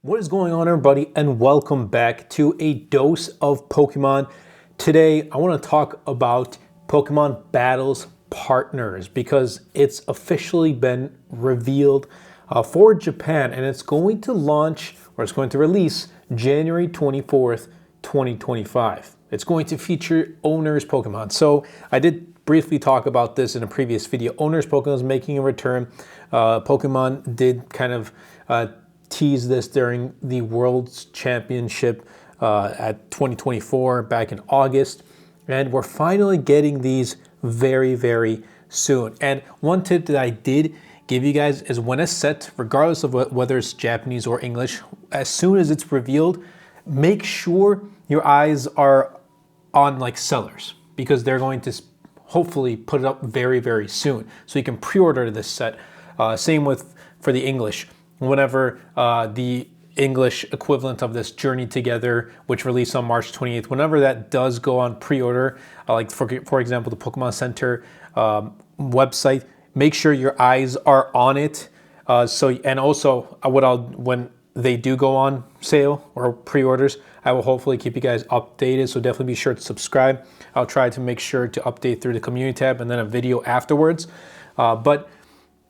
What is going on, everybody, and welcome back to a dose of Pokemon. Today I want to talk about Pokemon Battles Partners because it's officially been revealed for Japan, and it's going to launch, or it's going to release January 24th, 2025. It's going to feature Owners Pokemon. So I did briefly talk about this in a previous video. Owners Pokemon is making a return. Pokemon did kind of tease this during the World's Championship at 2024 back in August, and we're finally getting these very, very soon. And one tip that I did give you guys is when a set, regardless of whether it's Japanese or English, as soon as it's revealed, make sure your eyes are on like sellers, because they're going to hopefully put it up very, very soon, so you can pre-order this set. Same with for the English. Whenever the English equivalent of this Journey Together, which released on March 28th, whenever that does go on pre-order, like for example, the Pokemon Center website, make sure your eyes are on it. And also when they do go on sale or pre-orders, I will hopefully keep you guys updated. So definitely be sure to subscribe. I'll try to make sure to update through the community tab and then a video afterwards. But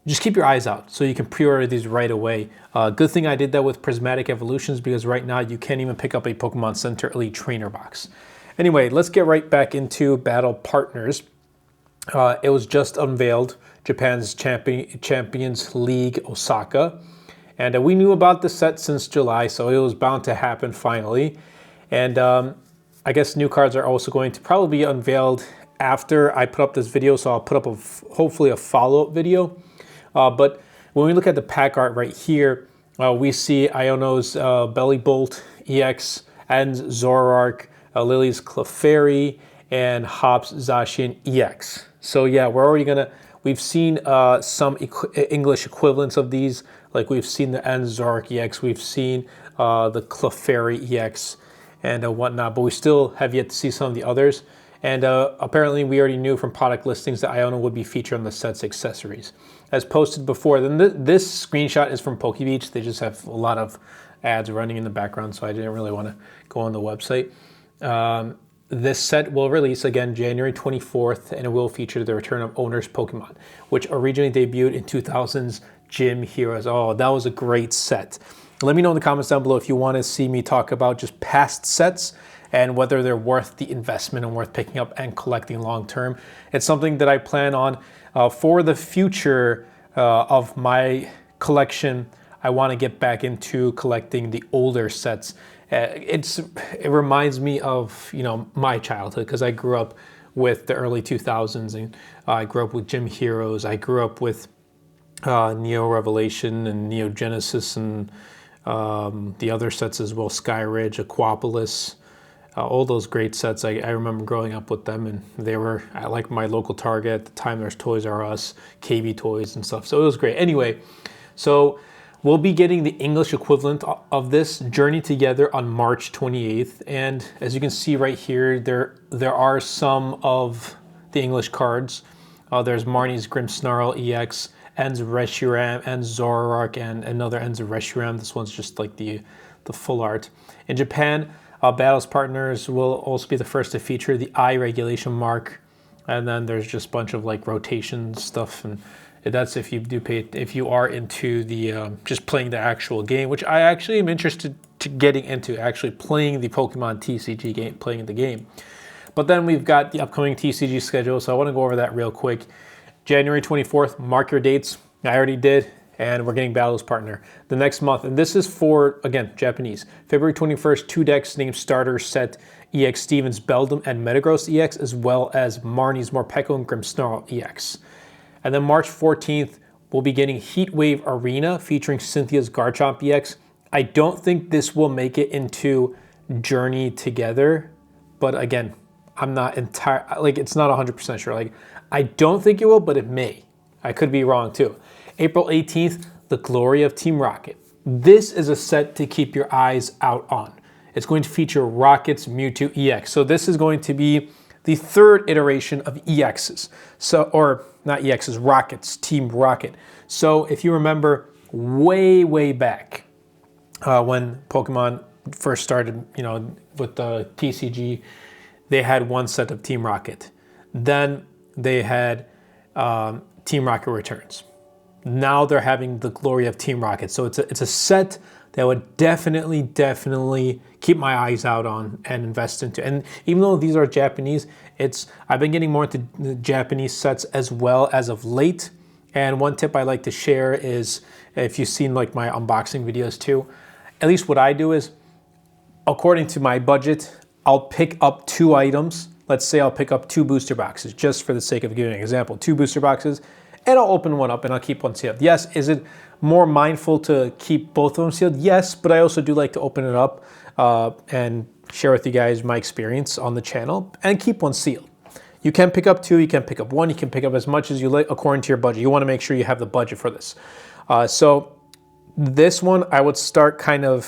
just keep your eyes out so you can pre-order these right away. Good thing I did that with Prismatic Evolutions, because right now you can't even pick up a Pokemon Center Elite Trainer box. Anyway, let's get right back into Battle Partners. It was just unveiled, Japan's Champions League Osaka. And we knew about the set since July, so it was bound to happen finally. And I guess new cards are also going to probably be unveiled after I put up this video, so I'll put up hopefully a follow-up video. But when we look at the pack art right here, we see Iono's Bellibolt EX, and Zoroark, Lily's Clefairy, and Hop's Zacian EX. So yeah, we've seen some English equivalents of these, like we've seen the Zoroark EX, we've seen the Clefairy EX, and whatnot, but we still have yet to see some of the others. And apparently we already knew from product listings that Iono would be featured on the set's accessories. As posted before, then this screenshot is from PokeBeach. They just have a lot of ads running in the background, so I didn't really want to go on the website. This set will release again January 24th, and it will feature the return of Owners Pokemon, which originally debuted in 2000's Gym Heroes. Oh, that was a great set. Let me know in the comments down below if you want to see me talk about just past sets and whether they're worth the investment and worth picking up and collecting long term. It's something that I plan on for the future of my collection. I want to get back into collecting the older sets. It reminds me of my childhood, because I grew up with the early 2000s, and I grew up with Gym Heroes. I grew up with Neo Revelation and Neo Genesis, and the other sets as well, Skyridge, Aquapolis. All those great sets. I remember growing up with them, and they were at like my local Target at the time. There's Toys R Us, KB Toys and stuff, so it was great. Anyway, so we'll be getting the English equivalent of this Journey Together on March 28th, and as you can see right here, there are some of the English cards. There's Marnie's Grimmsnarl EX, En's Reshiram, and Zoroark, and another En's Reshiram. This one's just like the full art. In Japan, Battles Partners will also be the first to feature the eye regulation mark, and then there's just a bunch of like rotation stuff, and that's if you are into the just playing the actual game, which I actually am interested to getting into, actually playing the Pokemon TCG game, playing the game. But then we've got the upcoming TCG schedule, so I want to go over that real quick. January 24th, mark your dates. I already did. And we're getting Battles Partner the next month. And this is for, again, Japanese. February 21st, 2 decks named Starter Set EX Stevens Beldum and Metagross EX, as well as Marnie's Morpeko and Grimmsnarl EX. And then March 14th, we'll be getting Heatwave Arena featuring Cynthia's Garchomp EX. I don't think this will make it into Journey Together, but again, I'm not it's not 100% sure. Like, I don't think it will, but it may. I could be wrong too. April 18th, The Glory of Team Rocket. This is a set to keep your eyes out on. It's going to feature Rocket's Mewtwo EX. So this is going to be the third iteration of EXs. Or not EXs, Rockets, Team Rocket. So if you remember way back, when Pokemon first started, with the TCG, they had one set of Team Rocket. Then they had Team Rocket Returns. Now they're having the glory of Team Rocket. So it's a set that would definitely keep my eyes out on and invest into. And even though these are Japanese, I've been getting more into the Japanese sets as well as of late. And one tip I like to share is, if you've seen like my unboxing videos too, at least what I do is, according to my budget, I'll pick up 2 items. Let's say I'll pick up 2 booster boxes, just for the sake of giving an example, 2 booster boxes, and I'll open one up and I'll keep one sealed. Yes, is it more mindful to keep both of them sealed? Yes, but I also do like to open it up and share with you guys my experience on the channel and keep one sealed. You can pick up 2, you can pick up 1, you can pick up as much as you like according to your budget. You want to make sure you have the budget for this. So this one, I would start kind of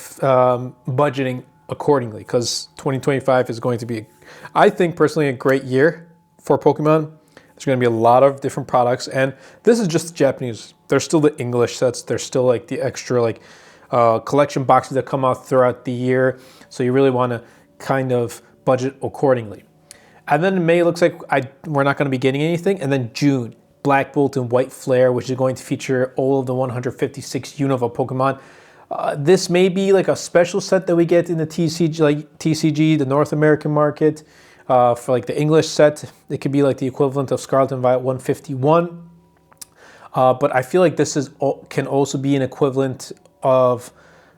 budgeting accordingly, because 2025 is going to be, I think personally, a great year for Pokemon. There's going to be a lot of different products, and this is just Japanese. There's still the English sets. There's still like the extra collection boxes that come out throughout the year. So you really want to kind of budget accordingly. And then in May, it looks like we're not going to be getting anything. And then June, Black Bolt and White Flare, which is going to feature all of the 156 Unova Pokemon. This may be like a special set that we get in the TCG, the North American market. For like the English set, it could be like the equivalent of Scarlet and Violet 151. But I feel like this can also be an equivalent of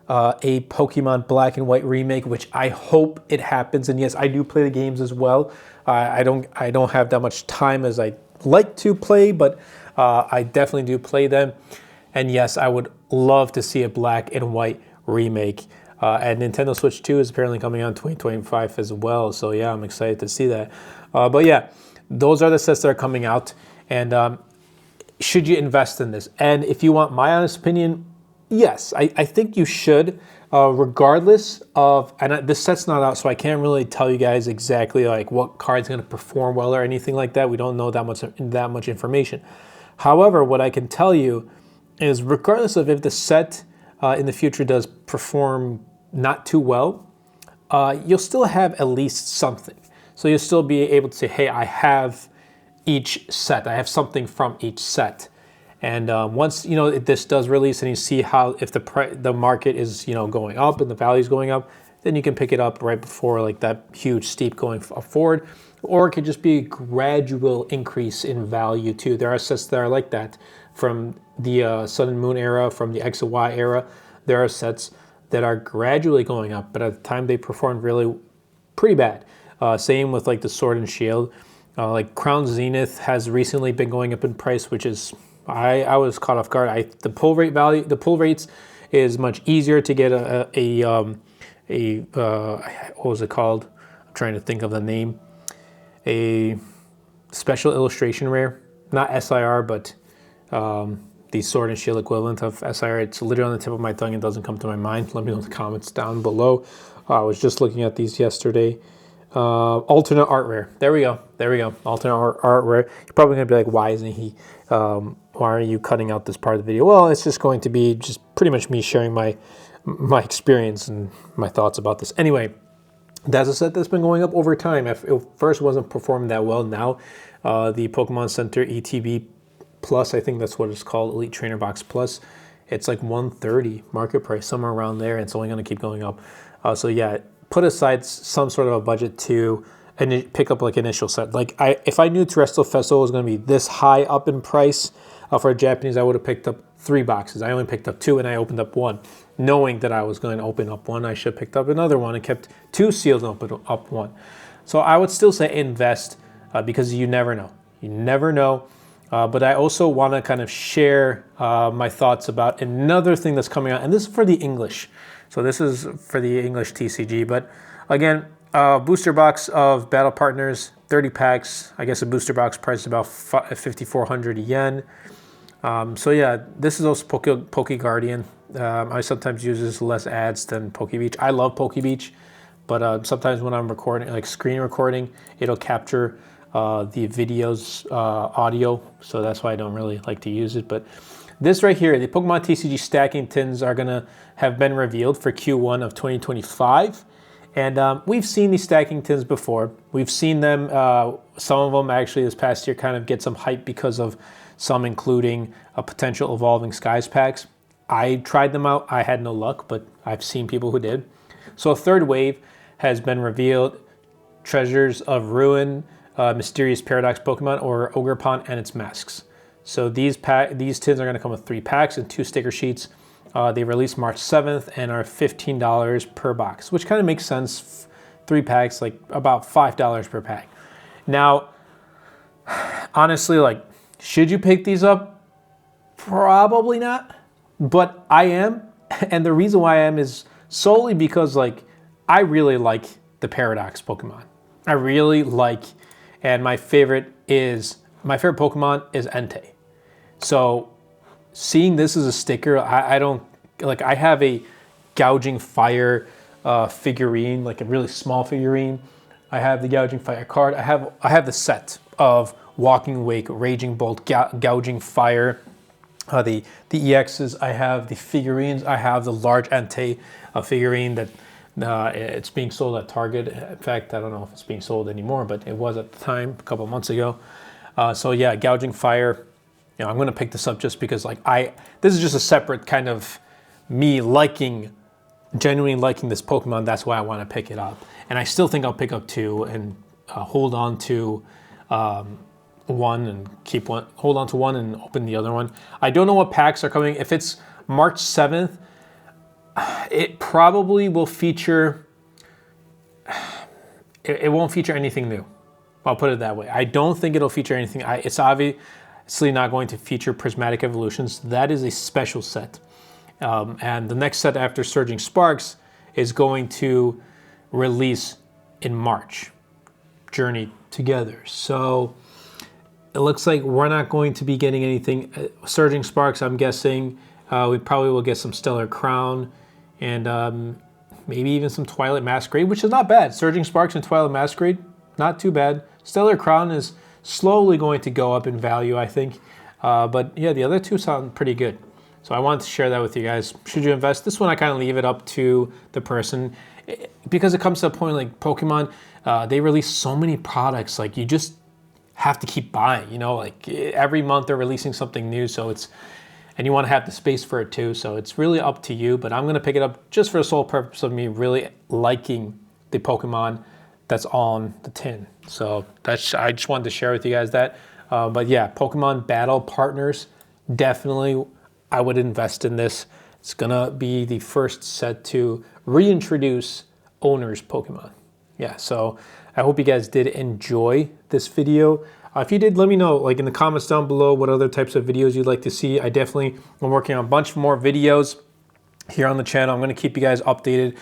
a Pokemon Black and White remake, which I hope it happens. And yes, I do play the games as well. I don't have that much time as I like to play, but I definitely do play them. And yes, I would love to see a Black and White remake. And Nintendo Switch 2 is apparently coming out in 2025 as well. So yeah, I'm excited to see that. But yeah, those are the sets that are coming out. And should you invest in this? And if you want my honest opinion, yes, I think you should, regardless of, and this set's not out, so I can't really tell you guys exactly like what card's going to perform well or anything like that. We don't know that much information. However, what I can tell you is, regardless of if the set in the future does perform not too well, you'll still have at least something. So you'll still be able to say, hey, I have each set. I have something from each set. And once this does release and you see how, if the market is going up and the value is going up, then you can pick it up right before like that huge steep going forward. Or it could just be a gradual increase in value too. There are sets that are like that from the Sun and Moon era, from the X and Y era. There are sets that are gradually going up, but at the time they performed really pretty bad. Same with like the Sword and Shield. Like Crown Zenith has recently been going up in price, which is, I was caught off guard. The pull rates is much easier to get what was it called? I'm trying to think of the name. A special illustration rare, not SIR, but the Sword and Shield equivalent of SIR. It's literally on the tip of my tongue. It doesn't come to my mind. Let me know in the comments down below. I was just looking at these yesterday. Alternate art rare. There we go. Alternate art rare. You're probably gonna be like, why isn't he? Why are you cutting out this part of the video? Well, it's just going to be just pretty much me sharing my experience and my thoughts about this. Anyway, that's a set that's been going up over time. If it first wasn't performing that well, now the Pokemon Center ETB Plus, I think that's what it's called, Elite Trainer Box Plus, it's like 130 market price, somewhere around there. And it's only going to keep going up. So yeah, put aside some sort of a budget to pick up like initial set. Like if I knew Terrestrial Festival was going to be this high up in price for Japanese, I would have picked up 3 boxes. I only picked up 2 and I opened up 1. Knowing that I was going to open up 1, I should have picked up another 1 and kept 2 sealed and opened up 1. So I would still say invest because you never know. You never know. But I also want to kind of share my thoughts about another thing that's coming out. And this is for the English. So this is for the English TCG. But again, booster box of Battle Partners, 30 packs. I guess a booster box price is about 5,400 yen. So yeah, this is also Poke Guardian. I sometimes use this less ads than PokeBeach. I love PokeBeach, but sometimes when I'm recording, like screen recording, it'll capture the video's audio, so that's why I don't really like to use it. But This right here, the Pokemon TCG stacking tins are gonna have been revealed for Q1 of 2025. And we've seen these stacking tins before. We've seen them, some of them actually this past year kind of get some hype because of some including a potential Evolving Skies packs. I tried them out, I had no luck, but I've seen people who did. So a third wave has been revealed, Treasures of Ruin, Mysterious Paradox Pokemon, or Ogerpon and its masks. So these tins are gonna come with 3 packs and 2 sticker sheets. They released March 7th and are $15 per box, which kind of makes sense. 3 packs, like about $5 per pack. Now, honestly, like, should you pick these up? Probably not, but I am. And the reason why I am is solely because, like, I really like the Paradox Pokemon. I really like, and my favorite Pokemon is Entei. So seeing this as a sticker, I don't, like, I have a Gouging Fire figurine, like a really small figurine. I have the Gouging Fire card. I have the set of Walking Wake, Raging Bolt, Gouging Fire, the EXs. I have the figurines. I have the large Entei figurine that it's being sold at Target. In fact, I don't know if it's being sold anymore, but it was at the time a couple months ago. So yeah, Gouging Fire. You know, I'm gonna pick this up just because, like, this is just a separate kind of me genuinely liking this Pokemon. That's why I want to pick it up. And I still think I'll pick up 2 and hold on to one and hold on to one and open the other one. I don't know what packs are coming. If it's March 7th, it probably will feature, it won't feature anything new. I'll put it that way. I don't think it'll feature anything. It's obviously not going to feature Prismatic Evolutions. That is a special set. And the next set after Surging Sparks is going to release in March, Journey Together. So it looks like we're not going to be getting anything. Surging Sparks, I'm guessing, we probably will get some Stellar Crown and maybe even some Twilight Masquerade, which is not bad. Surging Sparks and Twilight Masquerade, not too bad. Stellar Crown is slowly going to go up in value, I think. But yeah, the other 2 sound pretty good. So I wanted to share that with you guys. Should you invest? This one I kind of leave it up to the person, because it comes to a point like Pokemon, they release so many products, like you just have to keep buying, you know, like every month they're releasing something new. So and you want to have the space for it too. So it's really up to you, but I'm going to pick it up just for the sole purpose of me really liking the Pokemon that's on the tin. So I just wanted to share with you guys that. But yeah, Pokemon Battle Partners, definitely I would invest in this. It's gonna be the first set to reintroduce owners Pokemon. Yeah, so I hope you guys did enjoy this video. If you did, let me know, like, in the comments down below what other types of videos you'd like to see. I definitely am working on a bunch more videos here on the channel. I'm gonna keep you guys updated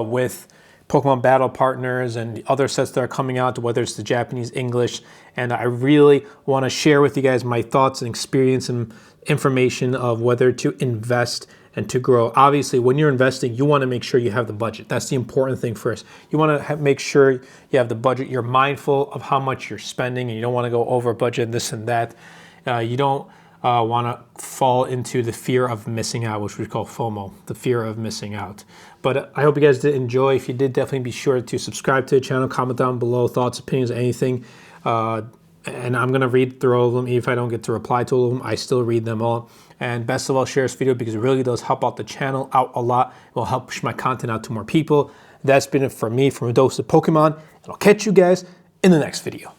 with Pokemon Battle Partners and the other sets that are coming out, whether it's the Japanese, English, and I really want to share with you guys my thoughts and experience and information of whether to invest and to grow. Obviously, when you're investing, you want to make sure you have the budget. That's the important thing first. You want to make sure you have the budget. You're mindful of how much you're spending, and you don't want to go over budget, this and that. You don't want to fall into the fear of missing out, which we call FOMO, the fear of missing out. But I hope you guys did enjoy. If you did, definitely be sure to subscribe to the channel, comment down below, thoughts, opinions, anything. And I'm going to read through all of them. Even if I don't get to reply to all of them, I still read them all. And best of all, share this video because it really does help out the channel out a lot. It will help push my content out to more people. That's been it for me from A Dose of Pokemon. And I'll catch you guys in the next video.